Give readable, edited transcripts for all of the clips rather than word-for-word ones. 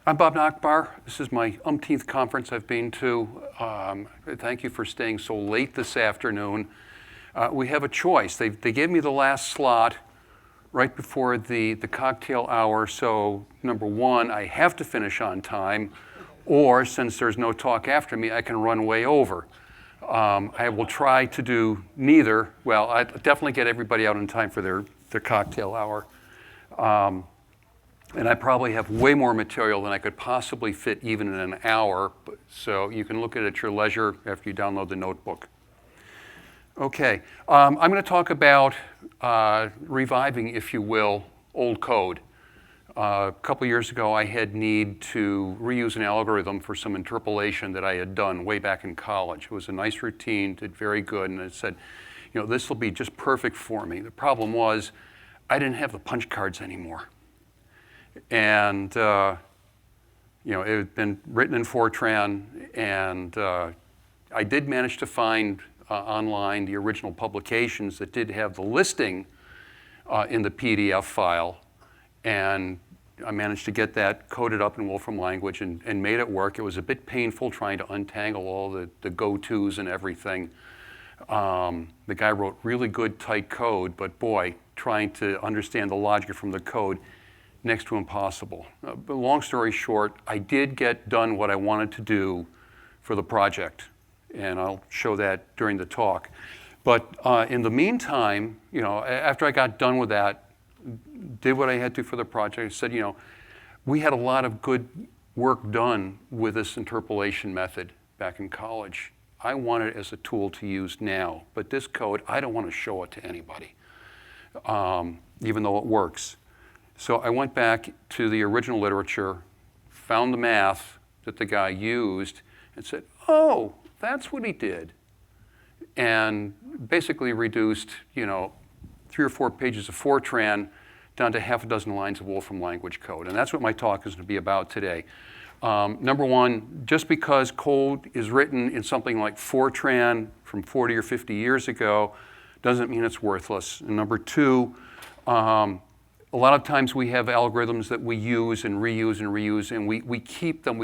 I'm Bob Nachbar. This is my umpteenth conference I've been to. Thank you for staying so late this afternoon. We have a choice. They gave me the last slot right before the cocktail hour, so number one, I have to finish on time, or since there's no talk after me, I can run way over. I will try to do neither. Well, I definitely get everybody out in time for their cocktail hour. And I probably have way more material than I could possibly fit even in an hour, so you can look at it at your leisure after you download the notebook. Okay, I'm going to talk about reviving, if you will, old code. A couple years ago, I had need to reuse an algorithm for some interpolation that I had done way back in college. It was a nice routine, did very good, and it said, you know, this will be just perfect for me. The problem was I didn't have the punch cards anymore. And you know, it had been written in Fortran, and I did manage to find online the original publications that did have the listing in the PDF file, and I managed to get that coded up in Wolfram language and made it work. It was a bit painful trying to untangle all the go-tos and everything. The guy wrote really good, tight code, but boy, trying to understand the logic from the code, next to impossible. But long story short, I did get done what I wanted to do for the project, and I'll show that during the talk. But in the meantime, you know, after I got done with that, did what I had to for the project, I said, you know, we had a lot of good work done with this interpolation method back in college. I want it as a tool to use now, but this code, I don't want to show it to anybody, even though it works. So I went back to the original literature, found the math that the guy used, and said, oh, that's what he did. And basically reduced, you know, 3 or 4 pages of Fortran down to half a dozen lines of Wolfram language code. And that's what my talk is going to be about today. Number one, just because code is written in something like Fortran from 40 or 50 years ago doesn't mean it's worthless. And number two, a lot of times we have algorithms that we use and reuse, and we keep them,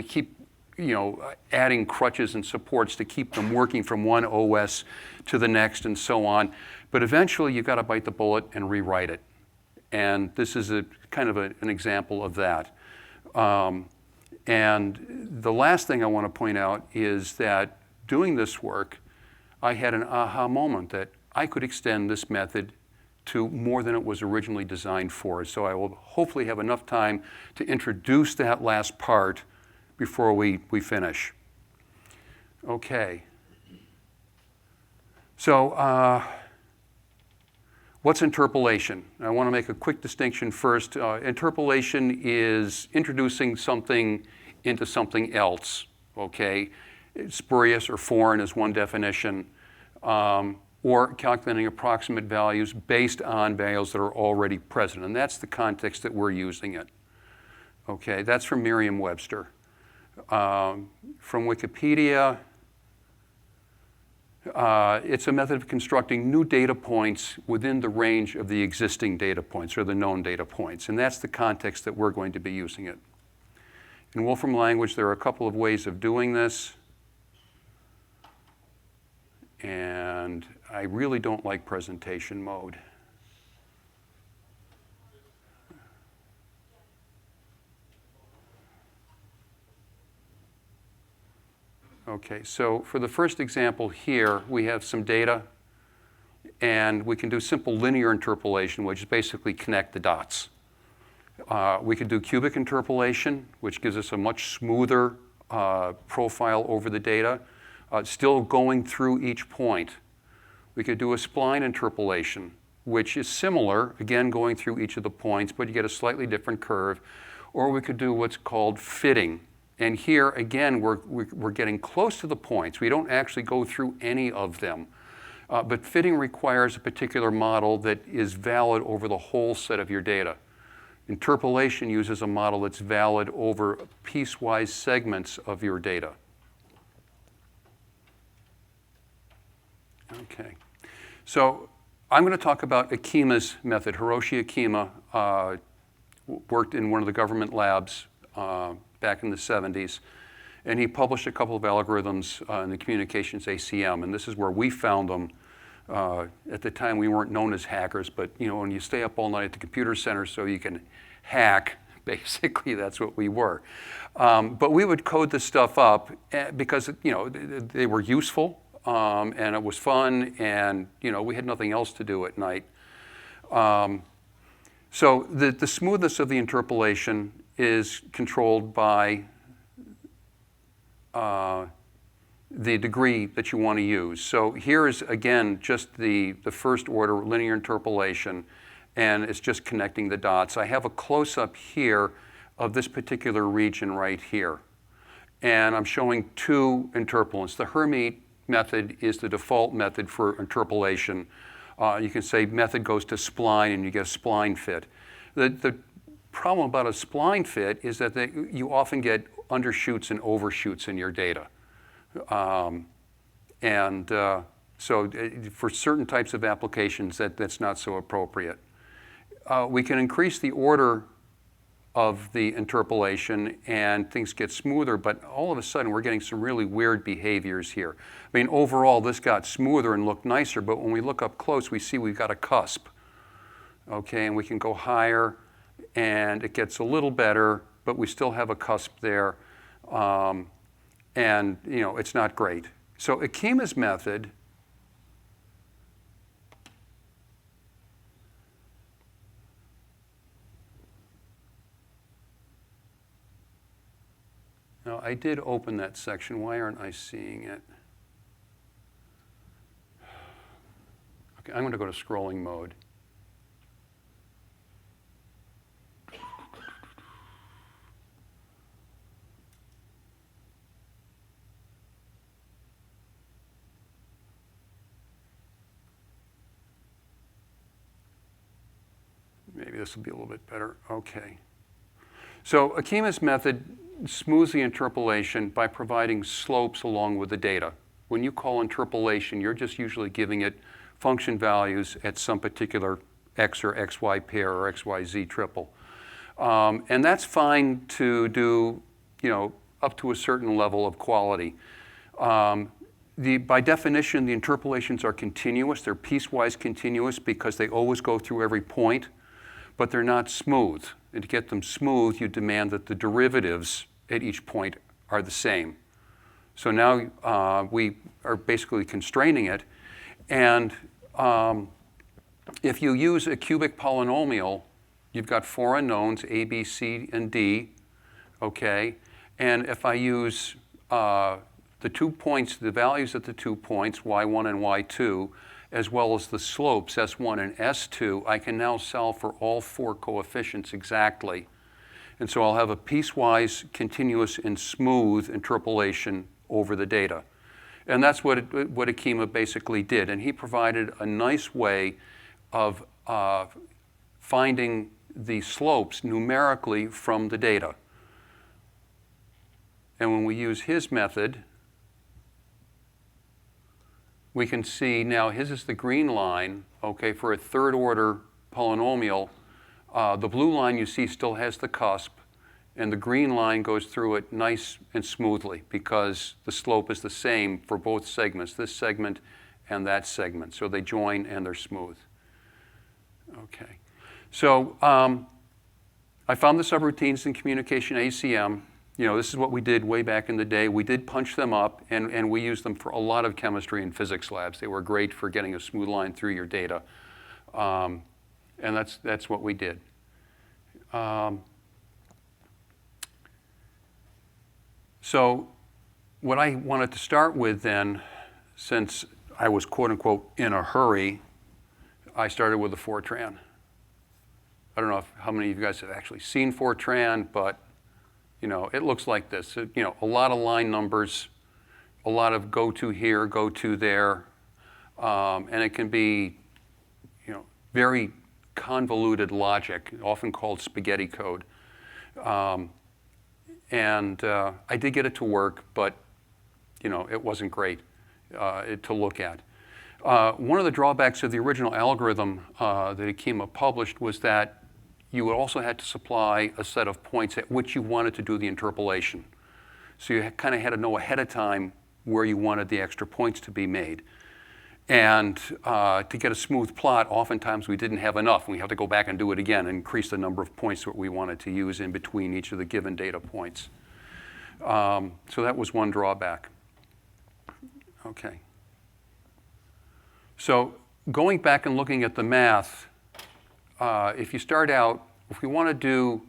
you know, adding crutches and supports to keep them working from one OS to the next and so on. But eventually you've got to bite the bullet and rewrite it. And this is a kind of an example of that. And the last thing I want to point out is that doing this work, I had an aha moment that I could extend this method to more than it was originally designed for. So I will hopefully have enough time to introduce that last part before we finish. Okay. So what's interpolation? I want to make a quick distinction first. Interpolation is introducing something into something else, okay? Spurious or foreign is one definition. Or calculating approximate values based on values that are already present. And that's the context that we're using it. Okay, that's from Merriam-Webster. From Wikipedia, it's a method of constructing new data points within the range of the existing data points or the known data points. And that's the context that we're going to be using it. In Wolfram language, there are a couple of ways of doing this. And I really don't like presentation mode. Okay, so for the first example here, we have some data, and we can do simple linear interpolation, which is basically connect the dots. We could do cubic interpolation, which gives us a much smoother profile over the data, still going through each point. We could do a spline interpolation, which is similar, again, going through each of the points, but you get a slightly different curve. Or we could do what's called fitting. And here, again, we're getting close to the points. We don't actually go through any of them. But fitting requires a particular model that is valid over the whole set of your data. Interpolation uses a model that's valid over piecewise segments of your data. Okay. So I'm going to talk about Akima's method. Hiroshi Akima worked in one of the government labs back in the 70s. And he published a couple of algorithms in the communications ACM, and this is where we found them. At the time, we weren't known as hackers, but when you stay up all night at the computer center so you can hack, basically that's what we were. But we would code this stuff up because they were useful, and it was fun, and we had nothing else to do at night. So the smoothness of the interpolation is controlled by the degree that you want to use. So here is, again, just the first order linear interpolation, and it's just connecting the dots. I have a close-up here of this particular region right here. And I'm showing two interpolants. The Hermite method is the default method for interpolation. You can say method goes to spline, and you get a spline fit. The problem about a spline fit is that you often get undershoots and overshoots in your data. So for certain types of applications, that's not so appropriate. We can increase the order of the interpolation and things get smoother, but all of a sudden we're getting some really weird behaviors here. I mean, overall this got smoother and looked nicer, but when we look up close, we see we've got a cusp. Okay, and we can go higher and it gets a little better, but we still have a cusp there. And it's not great. So Chemas method now I did open that section. Why aren't I seeing it? Okay, I'm going to go to scrolling mode. Maybe this will be a little bit better. Okay. So Chemas method smooths the interpolation by providing slopes along with the data. When you call interpolation, you're just usually giving it function values at some particular x or xy pair or xyz triple. And that's fine to do, up to a certain level of quality. By definition, the interpolations are continuous. They're piecewise continuous because they always go through every point, but they're not smooth. And to get them smooth, you demand that the derivatives at each point are the same. So now we are basically constraining it. And if you use a cubic polynomial, you've got four unknowns, A, B, C, and D, okay? And if I use the 2 points, the values at the 2 points, y1 and y2, as well as the slopes, S1 and S2, I can now solve for all four coefficients exactly. And so I'll have a piecewise, continuous, and smooth interpolation over the data. And that's what Chema basically did. And he provided a nice way of finding the slopes numerically from the data. And when we use his method, we can see now his is the green line, okay, for a third order polynomial. The blue line you see still has the cusp, and the green line goes through it nice and smoothly because the slope is the same for both segments, this segment and that segment. So they join and they're smooth. Okay. So I found the subroutines in communication ACM. This is what we did way back in the day. We did punch them up, and we used them for a lot of chemistry and physics labs. They were great for getting a smooth line through your data. And that's what we did. So what I wanted to start with then, since I was quote unquote in a hurry, I started with the Fortran. I don't know how many of you guys have actually seen Fortran, but it looks like this. A lot of line numbers, a lot of go to here, go to there, and it can be, very convoluted logic, often called spaghetti code. I did get it to work, but it wasn't great to look at. One of the drawbacks of the original algorithm that Chema published was that you also had to supply a set of points at which you wanted to do the interpolation. So you kind of had to know ahead of time where you wanted the extra points to be made. And to get a smooth plot, oftentimes we didn't have enough. We have to go back and do it again and increase the number of points that we wanted to use in between each of the given data points. So that was one drawback. Okay. So going back and looking at the math, if you start out, if we want to do,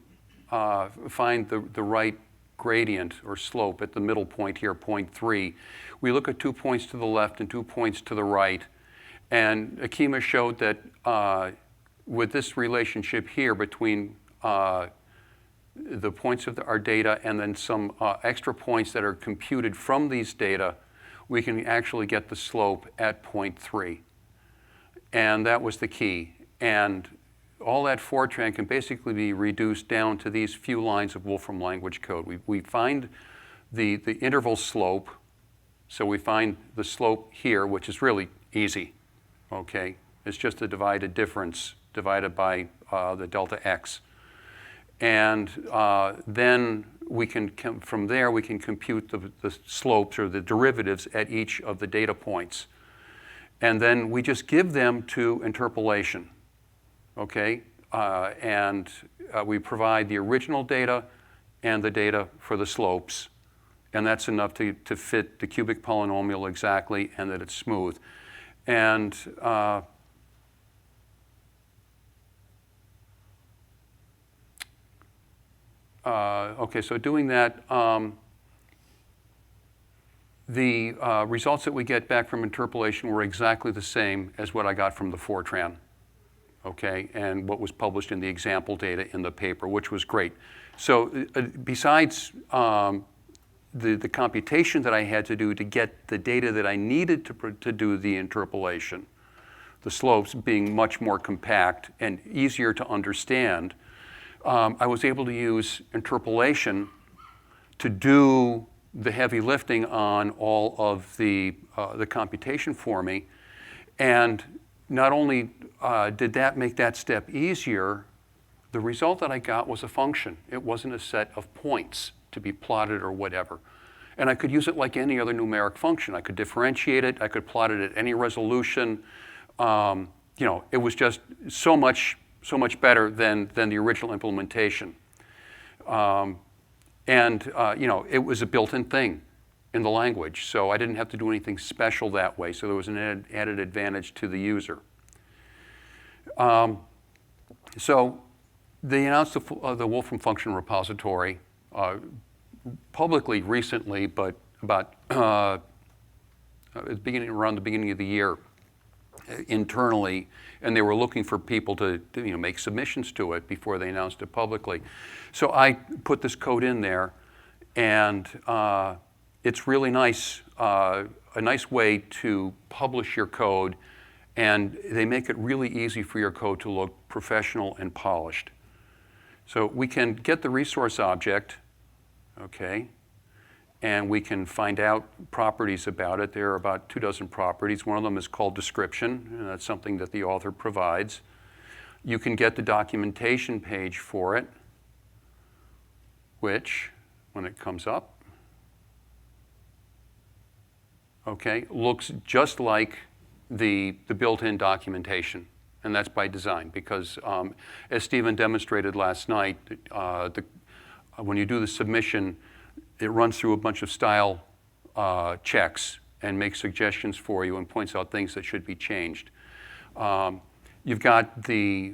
find the right gradient or slope at the middle point here, 0.3, we look at 2 points to the left and 2 points to the right. And Chemas showed that with this relationship here between the points of our data and then some extra points that are computed from these data, we can actually get the slope at 0.3. And that was the key. And all that Fortran can basically be reduced down to these few lines of Wolfram language code. We find the interval slope. So we find the slope here, which is really easy. Okay, it's just a divided difference divided by the delta x. And then we can, from there, we can compute the slopes or the derivatives at each of the data points. And then we just give them to interpolation. Okay, and we provide the original data and the data for the slopes. And that's enough to fit the cubic polynomial exactly and that it's smooth. And okay, so doing that, the results that we get back from interpolation were exactly the same as what I got from the Fortran, okay, and what was published in the example data in the paper, which was great. So besides the computation that I had to do to get the data that I needed to do the interpolation, the slopes being much more compact and easier to understand, I was able to use interpolation to do the heavy lifting on all of the computation for me. And not only did that make that step easier, the result that I got was a function. It wasn't a set of points to be plotted or whatever. And I could use it like any other numeric function. I could differentiate it. I could plot it at any resolution. You know, it was just so much better than the original implementation. You know, it was a built-in thing in the language, so I didn't have to do anything special that way. So there was an added advantage to the user. So they announced the Wolfram function repository publicly recently, but about around the beginning of the year internally, and they were looking for people to you know, make submissions to it before they announced it publicly. So I put this code in there, and it's really nice, a nice way to publish your code, and they make it really easy for your code to look professional and polished. So we can get the resource object, okay, and we can find out properties about it. There are about 24 properties. One of them is called description, and that's something that the author provides. You can get the documentation page for it, which, when it comes up, okay, looks just like the built-in documentation. And that's by design, because as Stephen demonstrated last night, when you do the submission, it runs through a bunch of style checks and makes suggestions for you and points out things that should be changed. You've got the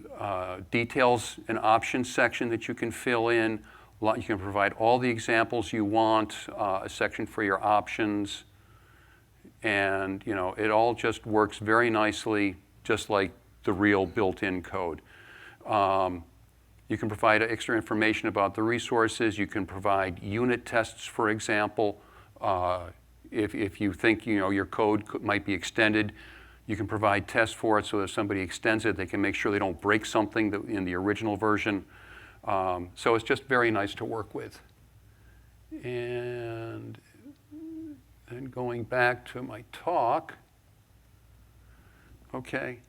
details and options section that you can fill in. You can provide all the examples you want, a section for your options, and you know, it all just works very nicely, just like the real built-in code. You can provide extra information about the resources. You can provide unit tests, for example. If you think you know, your code might be extended, you can provide tests for it so that if somebody extends it, they can make sure they don't break something in the original version. So it's just very nice to work with. And then going back to my talk, okay.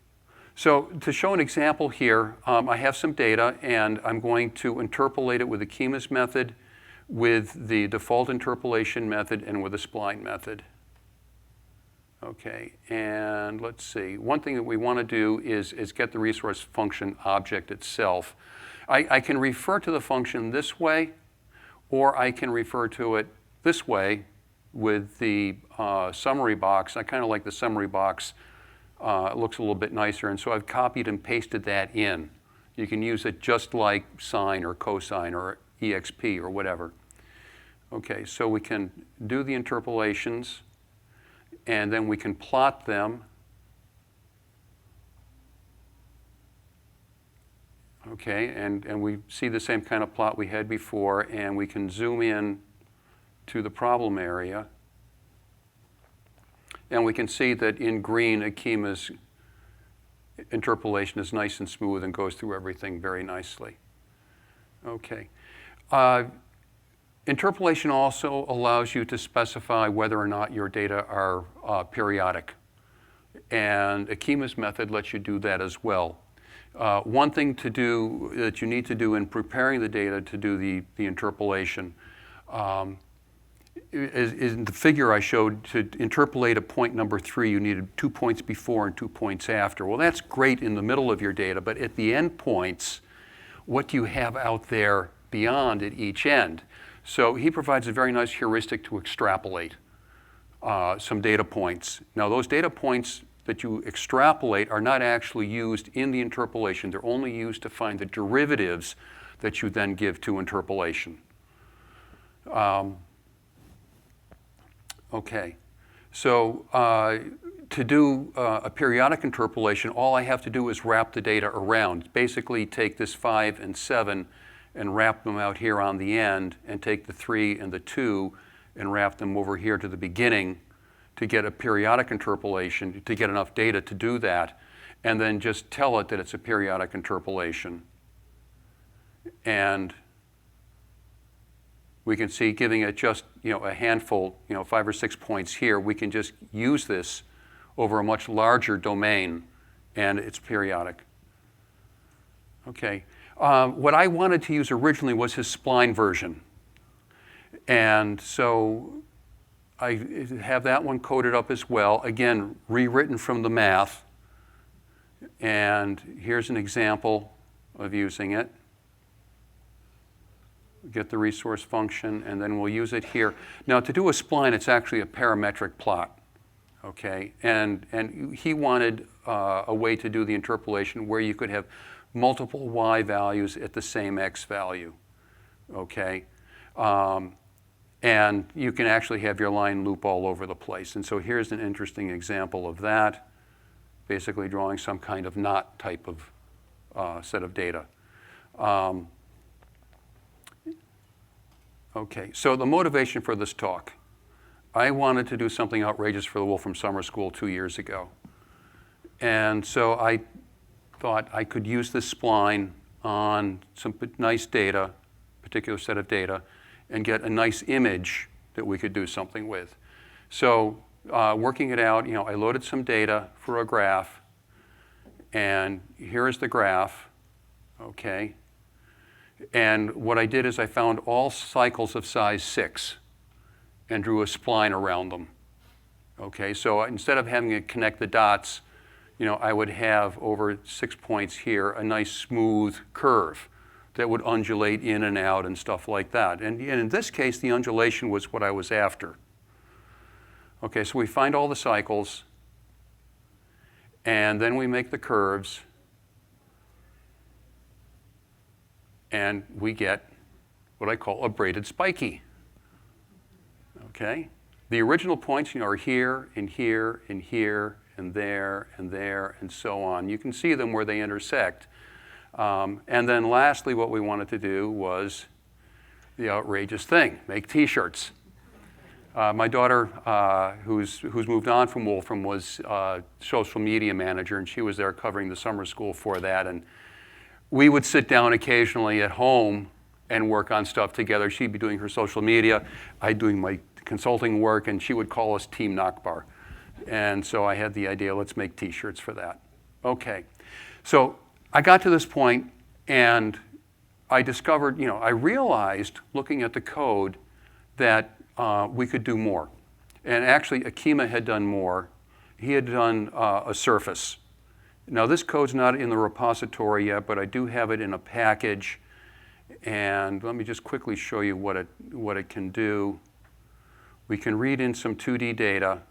So to show an example here, I have some data, and I'm going to interpolate it with the Chemas method, with the default interpolation method, and with the spline method. Okay, and let's see. One thing that we want to do is get the resource function object itself. I can refer to the function this way, or I can refer to it this way with the summary box. I kind of like the summary box. It looks a little bit nicer, and so I've copied and pasted that in. You can use it just like sine or cosine or exp or whatever. Okay, so we can do the interpolations, and then we can plot them. Okay, and we see the same kind of plot we had before, and we can zoom in to the problem area. And we can see that in green, a Chemas interpolation is nice and smooth and goes through everything very nicely. Okay. Interpolation also allows you to specify whether or not your data are periodic. And a Chemas method lets you do that as well. One thing to do that you need to do in preparing the data to do the interpolation is in the figure I showed. To interpolate at point number 3, you needed 2 points before and 2 points after. Well, that's great in the middle of your data, but at the end points, what do you have out there beyond at each end? So he provides a very nice heuristic to extrapolate some data points. Now, those data points that you extrapolate are not actually used in the interpolation. They're only used to find the derivatives that you then give to interpolation. Okay, so to do a periodic interpolation, all I have to do is wrap the data around. Basically take this 5 and 7 and wrap them out here on the end, and take the 3 and the 2 and wrap them over here to the beginning to get a periodic interpolation, to get enough data to do that, and then just tell it that it's a periodic interpolation. And we can see, giving it just a handful, 5 or 6 points here, we can just use this over a much larger domain, and it's periodic. Okay. What I wanted to use originally was his spline version. And so I have that one coded up as well. Again, rewritten from the math. And here's an example of using it. Get the resource function, and then we'll use it here. Now, to do a spline, it's actually a parametric plot. Okay, and he wanted a way to do the interpolation where you could have multiple y values at the same x value. Okay, and you can actually have your line loop all over the place. And so here's an interesting example of that, basically drawing some kind of knot type of set of data. Okay, so the motivation for this talk. I wanted to do something outrageous for the Wolfram Summer School 2 years ago. And so I thought I could use this spline on some nice data, particular set of data, and get a nice image that we could do something with. So working it out, I loaded some data for a graph, and here is the graph, okay? And what I did is I found all cycles of size 6 and drew a spline around them. Okay, so instead of having it connect the dots, I would have over 6 points here a nice smooth curve that would undulate in and out and stuff like that. And in this case, the undulation was what I was after. Okay, so we find all the cycles, and then we make the curves, and we get what I call a braided spiky. Okay? The original points are here, and here, and here, and there, and so on. You can see them where they intersect. And then lastly, what we wanted to do was the outrageous thing, make T-shirts. My daughter, who's moved on from Wolfram, was social media manager, and she was there covering the summer school for that. And we would sit down occasionally at home and work on stuff together. She'd be doing her social media, I'd doing my consulting work, and she would call us Team Nachbar. And so I had the idea, let's make T-shirts for that. Okay, So I got to this point, and I discovered, I realized, looking at the code, that we could do more. And actually, Akima had done more. He had done a surface. Now, this code's not in the repository yet, but I do have it in a package. And let me just quickly show you what it can do. We can read in some 2D data,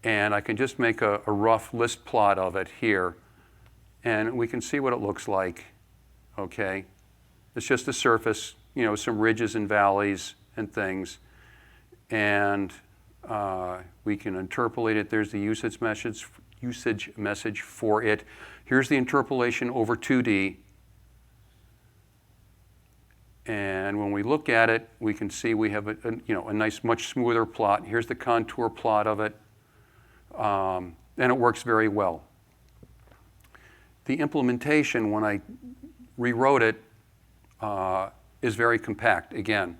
and I can just make a rough list plot of it here. And we can see what it looks like, okay? It's just a surface, some ridges and valleys and things. And we can interpolate it. There's the usage message for it. Here's the interpolation over 2D. And when we look at it, we can see we have a nice, much smoother plot. Here's the contour plot of it. And it works very well. The implementation, when I rewrote it, is very compact again.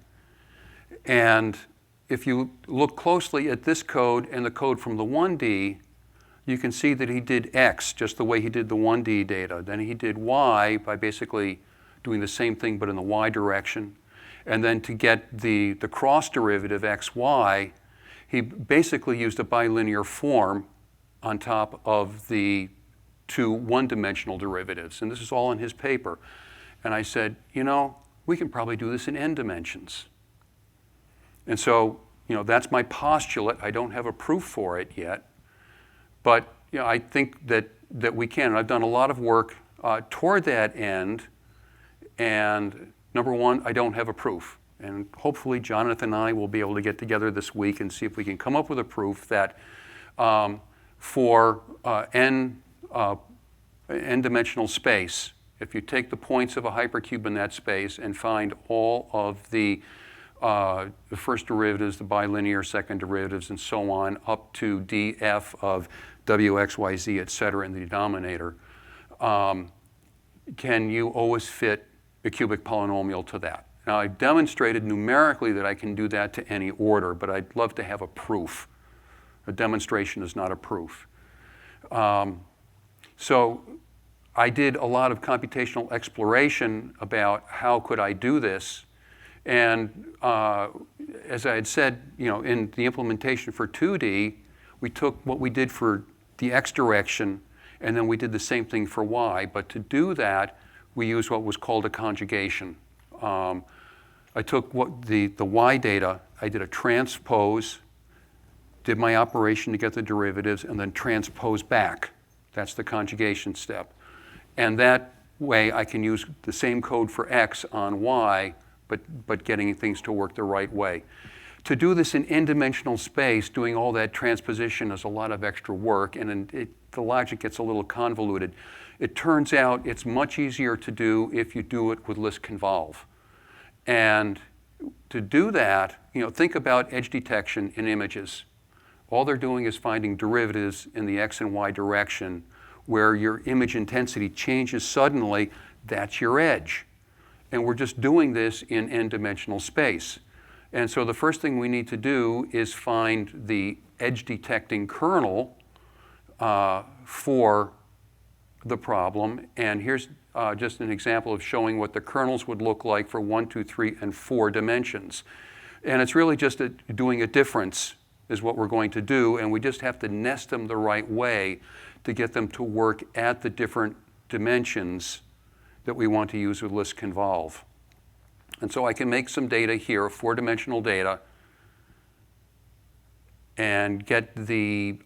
And if you look closely at this code and the code from the 1D, you can see that he did X just the way he did the 1D data. Then he did Y by basically doing the same thing but in the Y direction. And then to get the cross derivative XY, he basically used a bilinear form on top of the two one-dimensional derivatives. And this is all in his paper. And I said, we can probably do this in n dimensions. And so, that's my postulate. I don't have a proof for it yet. But I think that we can. And I've done a lot of work toward that end. And number one, I don't have a proof. And hopefully Jonathan and I will be able to get together this week and see if we can come up with a proof that for n-dimensional space, if you take the points of a hypercube in that space and find all of the first derivatives, the bilinear second derivatives, and so on, up to df of w, x, y, z, et cetera, in the denominator, can you always fit a cubic polynomial to that? Now, I've demonstrated numerically that I can do that to any order, but I'd love to have a proof. A demonstration is not a proof. So I did a lot of computational exploration about how could I do this. And as I had said, in the implementation for 2D, we took what we did for the x direction, and then we did the same thing for y. But to do that, we used what was called a conjugation. I took the y data, I did a transpose, did my operation to get the derivatives, and then transpose back. That's the conjugation step. And that way I can use the same code for x on y, but getting things to work the right way. To do this in n-dimensional space, doing all that transposition is a lot of extra work, and the logic gets a little convoluted. It turns out it's much easier to do if you do it with list convolve. And to do that, think about edge detection in images. All they're doing is finding derivatives in the x and y direction where your image intensity changes suddenly. That's your edge. And we're just doing this in n-dimensional space. And so the first thing we need to do is find the edge detecting kernel for the problem. And here's just an example of showing what the kernels would look like for 1, 2, 3, and 4 dimensions. And it's really just doing a difference is what we're going to do. And we just have to nest them the right way to get them to work at the different dimensions that we want to use with list convolve. And so I can make some data here, 4-dimensional data, and get the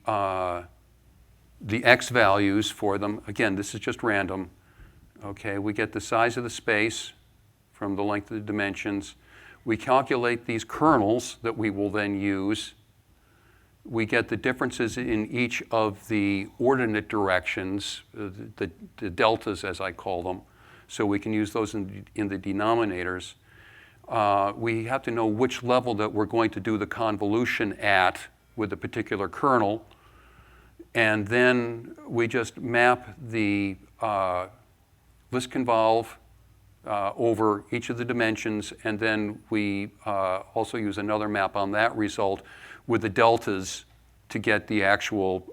x values for them. Again, this is just random. Okay, we get the size of the space from the length of the dimensions. We calculate these kernels that we will then use. We get the differences in each of the ordinate directions, the deltas as I call them, so we can use those in the denominators. We have to know which level that we're going to do the convolution at with a particular kernel. And then we just map the list convolve over each of the dimensions, and then we also use another map on that result with the deltas to get the actual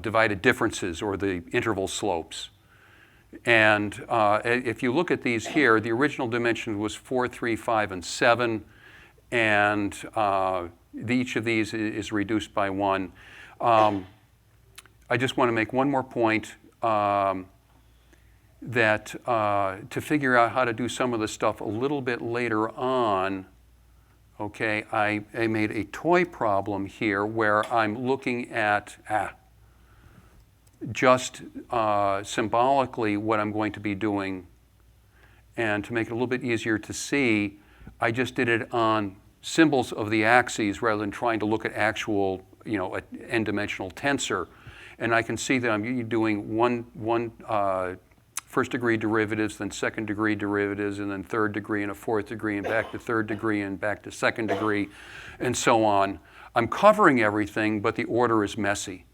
divided differences or the interval slopes. And if you look at these here, the original dimension was 4, 3, 5, and 7. And each of these is reduced by 1. I just want to make one more point that to figure out how to do some of the stuff a little bit later on, okay, I made a toy problem here where I'm looking at just symbolically what I'm going to be doing. And to make it a little bit easier to see, I just did it on symbols of the axes rather than trying to look at actual, an n-dimensional tensor. And I can see that I'm doing one first degree derivatives, then second degree derivatives, and then third degree and a fourth degree, and back to third degree and back to second degree, and so on. I'm covering everything, but the order is messy.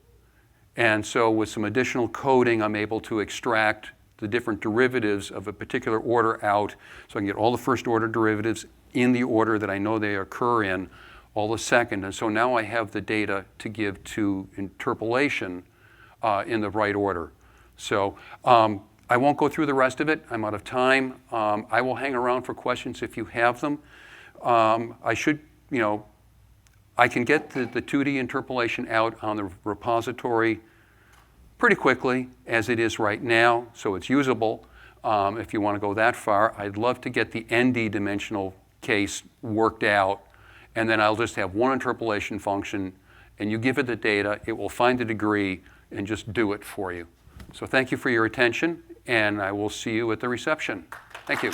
And so with some additional coding, I'm able to extract the different derivatives of a particular order out, so I can get all the first order derivatives in the order that I know they occur in, all the second. And so now I have the data to give to interpolation in the right order. So I won't go through the rest of it. I'm out of time. I will hang around for questions if you have them. I should, I can get the 2D interpolation out on the repository pretty quickly as it is right now, so it's usable if you want to go that far. I'd love to get the ND dimensional case worked out, and then I'll just have one interpolation function, and you give it the data, it will find the degree, and just do it for you. So thank you for your attention, and I will see you at the reception. Thank you.